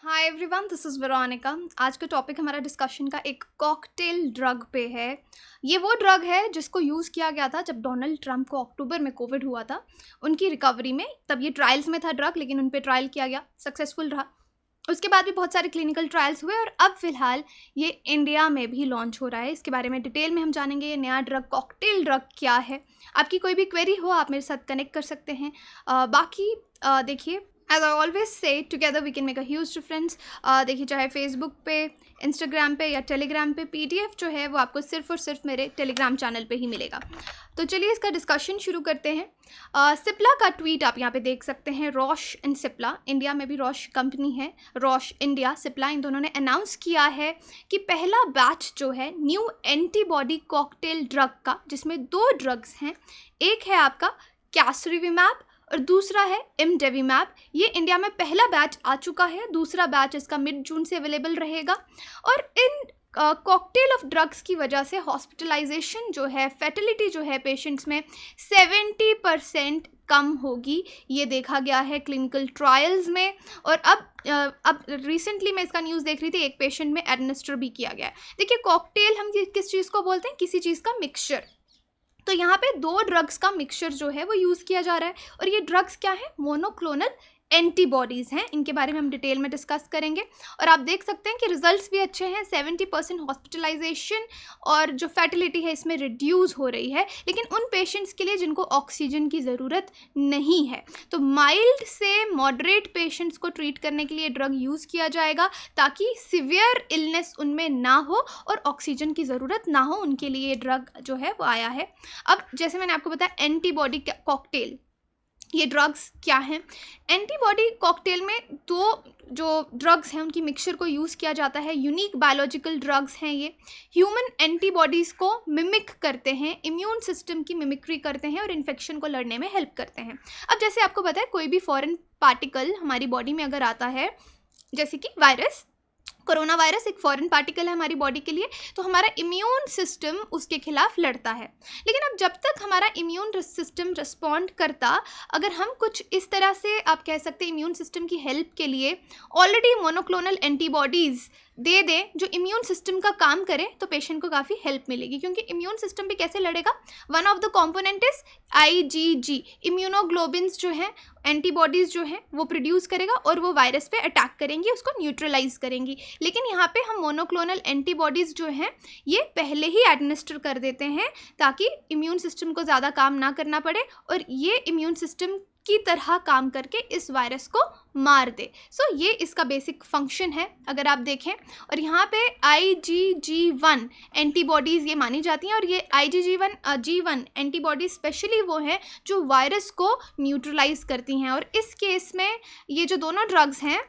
Hi everyone, this is Veronica. आज का topic हमारा डिस्कशन का एक कॉकटेल ड्रग पे है। ये वो ड्रग है जिसको यूज़ किया गया था जब डोनाल्ड ट्रंप को अक्टूबर में कोविड हुआ था, उनकी रिकवरी में। तब ये ट्रायल्स में था ड्रग, लेकिन उन पे ट्रायल किया गया, सक्सेसफुल रहा। उसके बाद भी बहुत सारे क्लिनिकल ट्रायल्स हुए और अब फिलहाल ये इंडिया में भी लॉन्च हो रहा है। इसके बारे में डिटेल में हम जानेंगे ये नया ड्रग कॉकटेल ड्रग क्या है। आपकी कोई भी क्वेरी हो आप मेरे साथ कनेक्ट कर सकते हैं। देखिए, as I always say, together we can make a huge difference. देखिए, चाहे फेसबुक पे, इंस्टाग्राम पे या टेलीग्राम पे, पीडीएफ जो है वो आपको सिर्फ और सिर्फ मेरे टेलीग्राम चैनल पे ही मिलेगा। तो चलिए इसका डिस्कशन शुरू करते हैं। सिप्ला का ट्वीट आप यहाँ पे देख सकते हैं। रॉश एंड सिप्ला, इंडिया में भी रॉश कंपनी है, रॉश इंडिया, सिप्ला, इन दोनों ने अनाउंस किया है कि पहला बैच जो है न्यू एंटीबॉडी कॉकटेल ड्रग का, जिसमें 2 ड्रग्स हैं। एक है आपका कैसरिविमैब और दूसरा है इमडेविमैब। ये इंडिया में पहला बैच आ चुका है, दूसरा बैच इसका मिड जून से अवेलेबल रहेगा। और इन कॉकटेल ऑफ ड्रग्स की वजह से हॉस्पिटलाइजेशन जो है, फैटिलिटी जो है पेशेंट्स में 70% कम होगी, ये देखा गया है क्लिनिकल ट्रायल्स में। और अब रिसेंटली मैं इसका न्यूज़ देख रही थी, एक पेशेंट में एडमिनिस्टर भी किया गया है। देखिए, कॉकटेल हम किस चीज़ को बोलते हैं? किसी चीज़ का मिक्सचर। तो यहाँ पे 2 ड्रग्स का मिक्सचर जो है वो यूज़ किया जा रहा है। और ये ड्रग्स क्या है? मोनोक्लोनल एंटीबॉडीज़ हैं। इनके बारे में हम डिटेल में डिस्कस करेंगे। और आप देख सकते हैं कि रिजल्ट्स भी अच्छे हैं। 70% हॉस्पिटलाइजेशन और जो फैटिलिटी है इसमें रिड्यूस हो रही है, लेकिन उन पेशेंट्स के लिए जिनको ऑक्सीजन की ज़रूरत नहीं है। तो माइल्ड से मॉडरेट पेशेंट्स को ट्रीट करने के लिए ड्रग यूज़ किया जाएगा, ताकि सिवियर इलनेस उनमें ना हो और ऑक्सीजन की ज़रूरत ना हो। उनके लिए ये ड्रग जो है वो आया है। अब जैसे मैंने आपको बताया, एंटीबॉडी कॉकटेल, ये ड्रग्स क्या हैं? एंटीबॉडी कॉकटेल में 2 जो ड्रग्स हैं उनकी मिक्सचर को यूज़ किया जाता है। यूनिक बायोलॉजिकल ड्रग्स हैं ये। ह्यूमन एंटीबॉडीज़ को मिमिक करते हैं, इम्यून सिस्टम की मिमिक्री करते हैं और इन्फेक्शन को लड़ने में हेल्प करते हैं। अब जैसे आपको पता है, कोई भी फॉरेन पार्टिकल हमारी बॉडी में अगर आता है, जैसे कि वायरस, कोरोना वायरस एक फॉरेन पार्टिकल है हमारी बॉडी के लिए, तो हमारा इम्यून सिस्टम उसके खिलाफ लड़ता है। लेकिन अब जब तक हमारा इम्यून सिस्टम रिस्पॉन्ड करता, अगर हम कुछ इस तरह से, आप कह सकते हैं, इम्यून सिस्टम की हेल्प के लिए ऑलरेडी मोनोक्लोनल एंटीबॉडीज़ दे दें जो इम्यून सिस्टम का काम करें, तो पेशेंट को काफ़ी हेल्प मिलेगी। क्योंकि इम्यून सिस्टम भी कैसे लड़ेगा? One of the component is IgG, immunoglobins जो हैं, एंटीबॉडीज़ जो हैं वो प्रोड्यूस करेगा और वो वायरस पे अटैक करेंगी, उसको न्यूट्रलाइज करेंगी। लेकिन यहाँ पे हम मोनोक्लोनल एंटीबॉडीज़ जो हैं ये पहले ही एडमिनिस्टर कर देते हैं, ताकि इम्यून सिस्टम को ज़्यादा काम ना करना पड़े और ये इम्यून सिस्टम की तरह काम करके इस वायरस को मार दे। सो ये इसका बेसिक फंक्शन है अगर आप देखें। और यहाँ पे IgG1 एंटीबॉडीज़ ये मानी जाती हैं, और ये IgG1 एंटीबॉडीज स्पेशली वो हैं जो वायरस को न्यूट्रलाइज करती हैं। और इस केस में ये जो दोनों ड्रग्स हैं,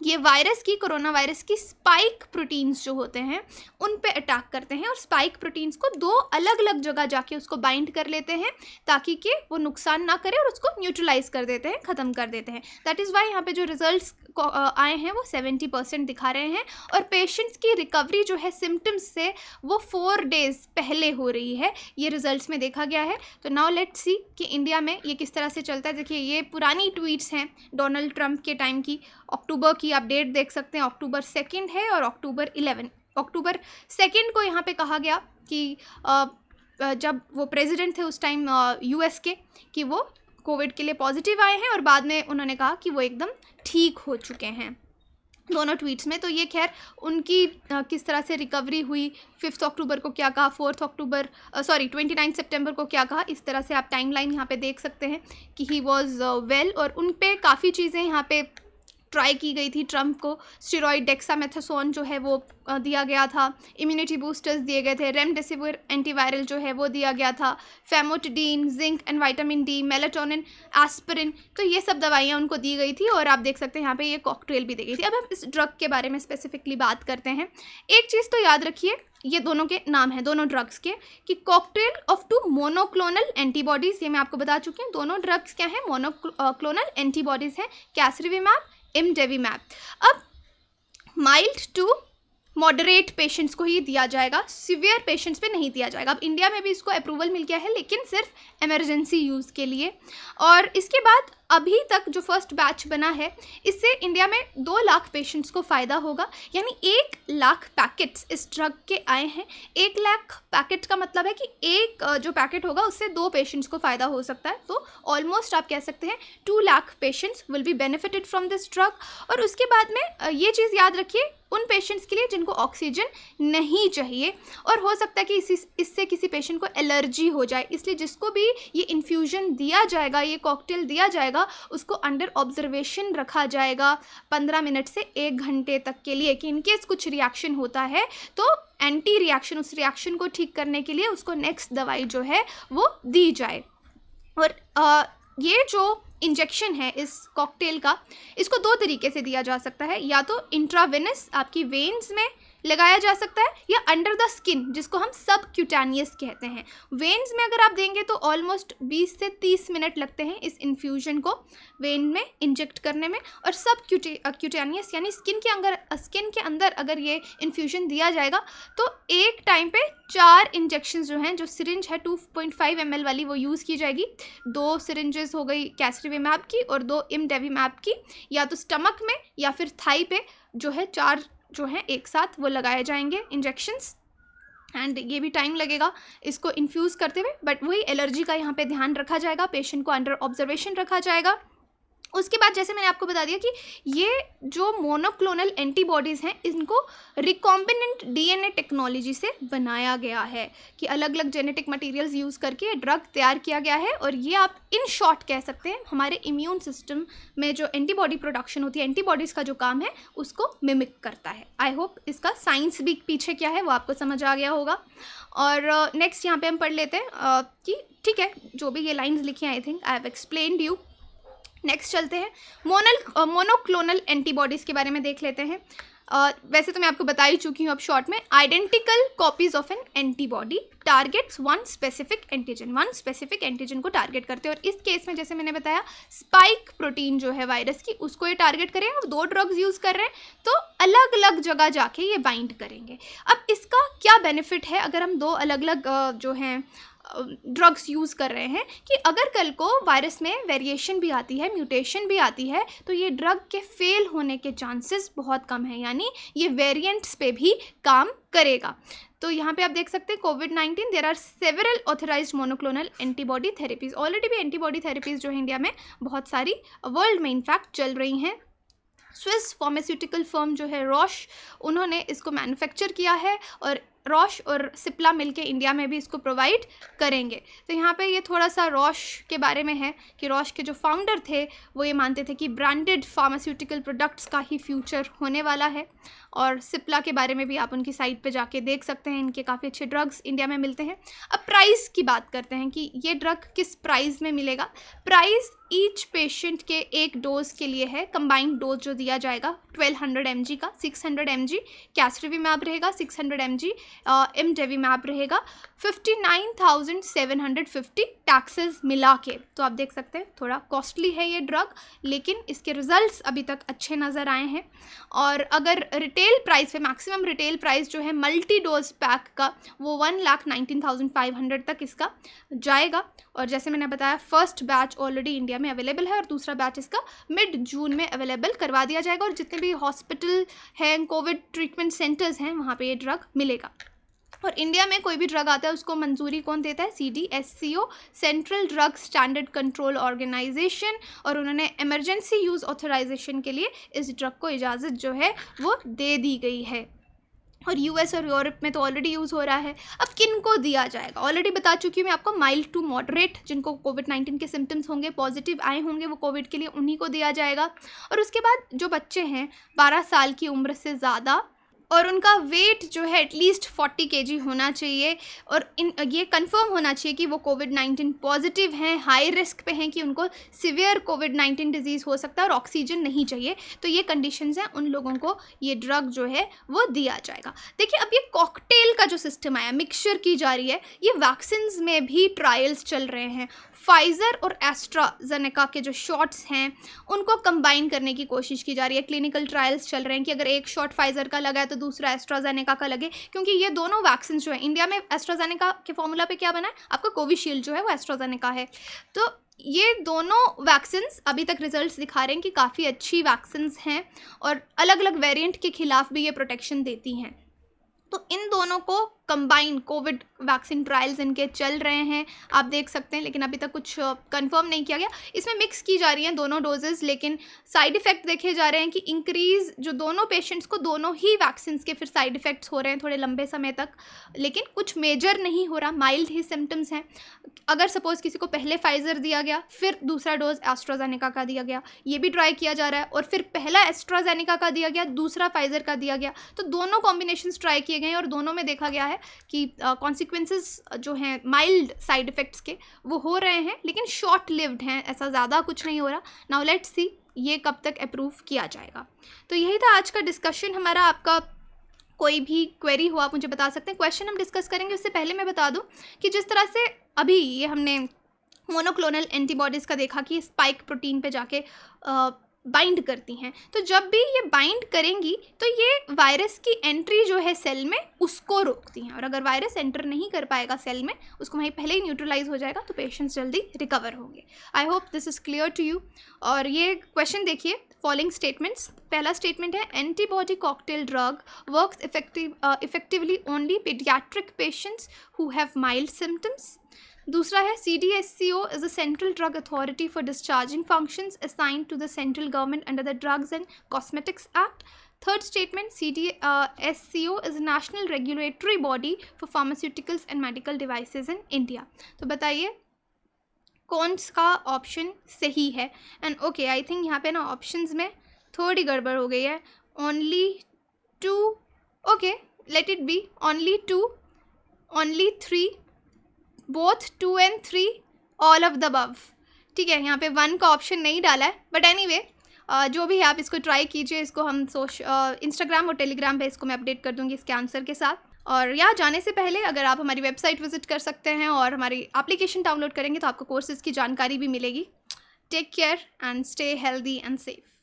ये वायरस की, कोरोना वायरस की स्पाइक प्रोटीन्स जो होते हैं उन पे अटैक करते हैं और स्पाइक प्रोटीन्स को 2 अलग अलग जगह जाके उसको बाइंड कर लेते हैं, ताकि कि वो नुकसान ना करे, और उसको न्यूट्रलाइज कर देते हैं, ख़त्म कर देते हैं। दैट इज़ वाई यहाँ पे जो रिजल्ट्स आए हैं वो 70% दिखा रहे हैं। और पेशेंट्स की रिकवरी जो है सिम्टम्स से, वो 4 डेज़ पहले हो रही है, ये रिजल्ट्स में देखा गया है। तो नाउ लेट्स सी कि इंडिया में ये किस तरह से चलता है। देखिए, ये पुरानी ट्वीट्स हैं डोनाल्ड ट्रंप के टाइम की। अक्टूबर की आप डेट देख सकते हैं, October 2 है और October 11। October 2 को यहाँ पे कहा गया कि जब वो प्रेसिडेंट थे उस टाइम US के, कि वो कोविड के लिए पॉजिटिव आए हैं, और बाद में उन्होंने कहा कि वो एकदम ठीक हो चुके हैं, दोनों ट्वीट्स में। तो ये खैर उनकी किस तरह से रिकवरी हुई, 5 अक्टूबर को क्या कहा, 29 सितंबर को क्या कहा, इस तरह से आप टाइमलाइन यहाँ पे देख सकते हैं कि ही वॉज वेल। और उन पे काफ़ी चीज़ें यहाँ पे ट्राई की गई थी। ट्रंप को स्टेरॉइड डेक्सामेथासोन जो है वो दिया गया था, इम्यूनिटी बूस्टर्स दिए गए थे, रेमडेसिविर एंटीवायरल जो है वो दिया गया था, famotidine, zinc and vitamin D, melatonin, aspirin, तो ये सब दवाइयाँ उनको दी गई थी। और आप देख सकते हैं यहाँ पे ये कॉकटेल भी दी गई थी। अब हम इस ड्रग के बारे में स्पेसिफिकली बात करते हैं। एक चीज़ तो याद रखिए, ये दोनों के नाम हैं, दोनों ड्रग्स के, कि कॉकटेल ऑफ 2 मोनोक्लोनल एंटीबॉडीज़, ये मैं आपको बता चुकी हूँ। दोनों ड्रग्स क्या हैं? मोनोक्लोनल एंटीबॉडीज़ हैं, कैसरिविमैब, इमडेविमैब। अब माइल्ड टू मॉडरेट पेशेंट्स को ही दिया जाएगा, सीवियर पेशेंट्स पे नहीं दिया जाएगा। अब इंडिया में भी इसको अप्रूवल मिल गया है, लेकिन सिर्फ इमरजेंसी यूज़ के लिए। और इसके बाद अभी तक जो फर्स्ट बैच बना है, इससे इंडिया में 2 लाख पेशेंट्स को फ़ायदा होगा, यानी 1 लाख पैकेट्स इस ड्रग के आए हैं। 1 लाख पैकेट का मतलब है कि एक जो पैकेट होगा उससे 2 पेशेंट्स को फ़ायदा हो सकता है। तो ऑलमोस्ट आप कह सकते हैं 2 lakh patients will be benefited from this drug. और उसके बाद में ये चीज़ याद रखिए उन पेशेंट्स के लिए जिनको ऑक्सीजन नहीं चाहिए, और हो सकता है कि इससे किसी पेशेंट को एलर्जी हो जाए, इसलिए जिसको भी ये इन्फ्यूज़न दिया जाएगा, ये कॉकटेल दिया जाएगा, उसको अंडर ऑब्जर्वेशन रखा जाएगा 15 मिनट से 1 घंटे तक के लिए, कि इनकेस कुछ रिएक्शन होता है तो एंटी रिएक्शन, उस रिएक्शन को ठीक करने के लिए उसको नेक्स्ट दवाई जो है वो दी जाए। और ये जो इंजेक्शन है इस कॉकटेल का, इसको 2 तरीके से दिया जा सकता है, या तो इंट्रावेनस आपकी वेन्स में लगाया जा सकता है, या अंडर द स्किन जिसको हम सबक्यूटेनियस कहते हैं। वेन्स में अगर आप देंगे तो ऑलमोस्ट 20 से 30 मिनट लगते हैं इस इन्फ्यूजन को वेन में इंजेक्ट करने में, और सबक्यूटेनियस यानी स्किन के अंदर अगर ये इन्फ्यूजन दिया जाएगा तो एक टाइम पे 4 इंजेक्शन जो हैं, जो सिरिंज है 2.5 ml वाली वो यूज़ की जाएगी। 2 सिरिंजेस हो गई कैसरिविमैब की और 2 इमडेविमैब की, या तो स्टमक में या फिर थाई पे जो है 4 जो है एक साथ वो लगाए जाएंगे इंजेक्शंस। एंड ये भी टाइम लगेगा इसको इन्फ्यूज़ करते हुए, बट वही एलर्जी का यहाँ पे ध्यान रखा जाएगा, पेशेंट को अंडर ऑब्जर्वेशन रखा जाएगा। उसके बाद जैसे मैंने आपको बता दिया कि ये जो मोनोक्लोनल एंटीबॉडीज़ हैं, इनको रिकॉम्बिनेंट डीएनए टेक्नोलॉजी से बनाया गया है, कि अलग अलग जेनेटिक मटेरियल्स यूज़ करके ये ड्रग तैयार किया गया है। और ये आप इन शॉर्ट कह सकते हैं हमारे इम्यून सिस्टम में जो एंटीबॉडी प्रोडक्शन होती है, एंटीबॉडीज़ का जो काम है उसको मिमिक करता है। आई होप इसका साइंस भी पीछे क्या है वो आपको समझ आ गया होगा। और नेक्स्ट यहाँ पे हम पढ़ लेते हैं कि ठीक है, जो भी ये लाइन्स लिखी हैं I think I have explained you. Next चलते हैं मोनोक्लोनल एंटीबॉडीज़ के बारे में देख लेते हैं। वैसे तो मैं आपको बता ही चुकी हूँ अब शॉर्ट में। Identical copies of N antibody targets one specific antigen को टारगेट करते हैं। और इस केस में जैसे मैंने बताया स्पाइक प्रोटीन जो है वायरस की, उसको ये टारगेट करें। अब 2 ड्रग्स यूज़ कर रहे हैं तो अलग अलग जगह जाके ये बाइंड करेंगे। अब इसका क्या बेनिफिट है अगर हम 2 अलग अलग जो हैं ड्रग्स यूज़ कर रहे हैं, कि अगर कल को वायरस में वेरिएशन भी आती है, म्यूटेशन भी आती है, तो ये ड्रग के फेल होने के चांसेस बहुत कम हैं, यानी ये वेरिएंट्स पे भी काम करेगा। तो यहाँ पे आप देख सकते हैं कोविड-19 there are several authorised monoclonal antibody therapies. Already भी एंटीबॉडी थेरेपीज़ जो है इंडिया में बहुत सारी वर्ल्ड में इनफैक्ट चल रही हैं। स्विस फार्मास्यूटिकल फर्म जो है रॉश, उन्होंने इसको मैन्युफैक्चर किया है, और रॉश और सिप्ला मिलके इंडिया में भी इसको प्रोवाइड करेंगे। तो यहाँ पे ये थोड़ा सा रॉश के बारे में है कि रॉश के जो फाउंडर थे वो ये मानते थे कि ब्रांडेड फार्मास्यूटिकल प्रोडक्ट्स का ही फ्यूचर होने वाला है। और सिप्ला के बारे में भी आप उनकी साइट पे जाके देख सकते हैं, इनके काफ़ी अच्छे ड्रग्स इंडिया में मिलते हैं। अब प्राइस की बात करते हैं कि ये ड्रग किस प्राइस में मिलेगा। प्राइस ईच पेशेंट के 1 डोज के लिए है। कंबाइंड डोज जो दिया जाएगा 1200 mg का, 600 mg कैसरिविमैब रहेगा, 600 mg इमडेविमैब रहेगा, 59,750 टैक्सेस मिला के। तो आप देख सकते हैं थोड़ा कॉस्टली है ये ड्रग, लेकिन इसके रिजल्ट्स अभी तक अच्छे नज़र आए हैं। और अगर रिटेल प्राइस पे, मैक्सिमम रिटेल प्राइस जो है मल्टी डोज पैक का, वो 1,19,500 तक इसका जाएगा। और जैसे मैंने बताया फर्स्ट बैच ऑलरेडी इंडिया में अवेलेबल है, और दूसरा बैच इसका मिड जून में अवेलेबल करवा दिया जाएगा। और जितने भी हॉस्पिटल हैं, कोविड ट्रीटमेंट सेंटर्स हैं, वहाँ पे ये ड्रग मिलेगा। और इंडिया में कोई भी ड्रग आता है उसको मंजूरी कौन देता है? CDSCO, Central Drug Standard Control Organisation. और उन्होंने इमरजेंसी यूज़ ऑथराइजेशन के लिए इस ड्रग को इजाज़त जो है वो दे दी गई है। और US और यूरोप में तो ऑलरेडी यूज़ हो रहा है। अब किन को दिया जाएगा? ऑलरेडी बता चुकी हूँ मैं आपको, माइल्ड टू मॉडरेट जिनको कोविड-19 के सिम्टम्स होंगे, पॉजिटिव आए होंगे वो कोविड के लिए, उन्हीं को दिया जाएगा। और उसके बाद जो बच्चे हैं 12 साल की उम्र से ज़्यादा, और उनका वेट जो है एटलीस्ट 40 kg होना चाहिए, और ये कंफर्म होना चाहिए कि वो कोविड-19 पॉजिटिव हैं, हाई रिस्क पे हैं कि उनको सिवियर कोविड-19 डिजीज़ हो सकता है, और ऑक्सीजन नहीं चाहिए। तो ये कंडीशंस हैं, उन लोगों को ये ड्रग जो है वो दिया जाएगा। देखिए अब ये कॉकटेल का जो सिस्टम आया, मिक्सचर की जा रही है, ये वैक्सीन्स में भी ट्रायल्स चल रहे हैं। फाइज़र और एस्ट्राजेनेका के जो शॉट्स हैं उनको कंबाइन करने की कोशिश की जा रही है। क्लिनिकल ट्रायल्स चल रहे हैं कि अगर एक शॉट फाइज़र का लगा है तो दूसरा एस्ट्राजेनेका का लगे, क्योंकि ये दोनों वैक्सीन जो है, इंडिया में एस्ट्राजेनेका के फॉर्मूला पे क्या बना है आपका, कोविशील्ड जो है वो एस्ट्राजेनेका है। तो ये दोनों वैक्सीन्स अभी तक रिजल्ट्स दिखा रहे हैं कि काफ़ी अच्छी वैक्सीन्स हैं और अलग अलग वेरिएंट के खिलाफ भी ये प्रोटेक्शन देती हैं। तो इन दोनों को कंबाइन कोविड वैक्सीन ट्रायल्स इनके चल रहे हैं, आप देख सकते हैं, लेकिन अभी तक कुछ कंफर्म नहीं किया गया। इसमें मिक्स की जा रही हैं दोनों डोजेज़, लेकिन साइड इफ़ेक्ट देखे जा रहे हैं कि इंक्रीज़ जो दोनों पेशेंट्स को दोनों ही वैक्सीन्स के फिर साइड इफ़ेक्ट्स हो रहे हैं थोड़े लंबे समय तक, लेकिन कुछ मेजर नहीं हो रहा, माइल्ड ही सिम्टम्स हैं। अगर सपोज़ किसी को पहले फाइज़र दिया गया फिर दूसरा डोज एस्ट्राजेनेका का दिया गया, ये भी ट्राई किया जा रहा है, और फिर पहला एस्ट्राजेनेका का दिया गया, दूसरा फाइज़र का दिया गया, तो दोनों कॉम्बिनेशंस ट्राई किए गए हैं और दोनों में देखा गया है कि कॉन्सिक्वेंसेस जो हैं माइल्ड साइड इफ़ेक्ट्स के वो हो रहे हैं, लेकिन शॉर्ट लिव्ड हैं, ऐसा ज़्यादा कुछ नहीं हो रहा। नाउ लेट्स सी ये कब तक अप्रूव किया जाएगा। तो यही था आज का डिस्कशन हमारा। आपका कोई भी क्वेरी हो आप मुझे बता सकते हैं। क्वेश्चन हम डिस्कस करेंगे, उससे पहले मैं बता दूं कि जिस तरह से अभी ये हमने मोनोक्लोनल एंटीबॉडीज़ का देखा कि स्पाइक प्रोटीन पे जाके बाइंड करती हैं, तो जब भी ये बाइंड करेंगी तो ये वायरस की एंट्री जो है सेल में उसको रोकती हैं, और अगर वायरस एंटर नहीं कर पाएगा सेल में, उसको वहीं पहले ही न्यूट्रलाइज हो जाएगा, तो पेशेंट्स जल्दी रिकवर होंगे। I hope this is clear to you. और ये क्वेश्चन देखिए, फॉलोइंग स्टेटमेंट्स। पहला स्टेटमेंट है antibody cocktail drug works effectively only paediatric patients who have mild symptoms. दूसरा है CDSCO is a central drug authority for discharging functions assigned to the central government under the Drugs and Cosmetics Act. Third statement, CDSCO is a national regulatory body for pharmaceuticals and medical devices in India. तो बताइए कौन सा option सही है। And okay, I think यहाँ पे ना options में थोड़ी गड़बड़ हो गई है। Only 2, okay let it be only 2, only 3, both 2 and 3, all of the above. ठीक है, यहाँ पे 1 का ऑप्शन नहीं डाला है, बट एनीवे जो भी है आप इसको ट्राई कीजिए। इसको हम इंस्टाग्राम और टेलीग्राम पे इसको मैं अपडेट कर दूँगी इसके आंसर के साथ। और यहाँ जाने से पहले अगर आप हमारी वेबसाइट विजिट कर सकते हैं और हमारी एप्लीकेशन डाउनलोड करेंगे तो आपको कोर्सेज़ की जानकारी भी मिलेगी। Take care and stay healthy and safe.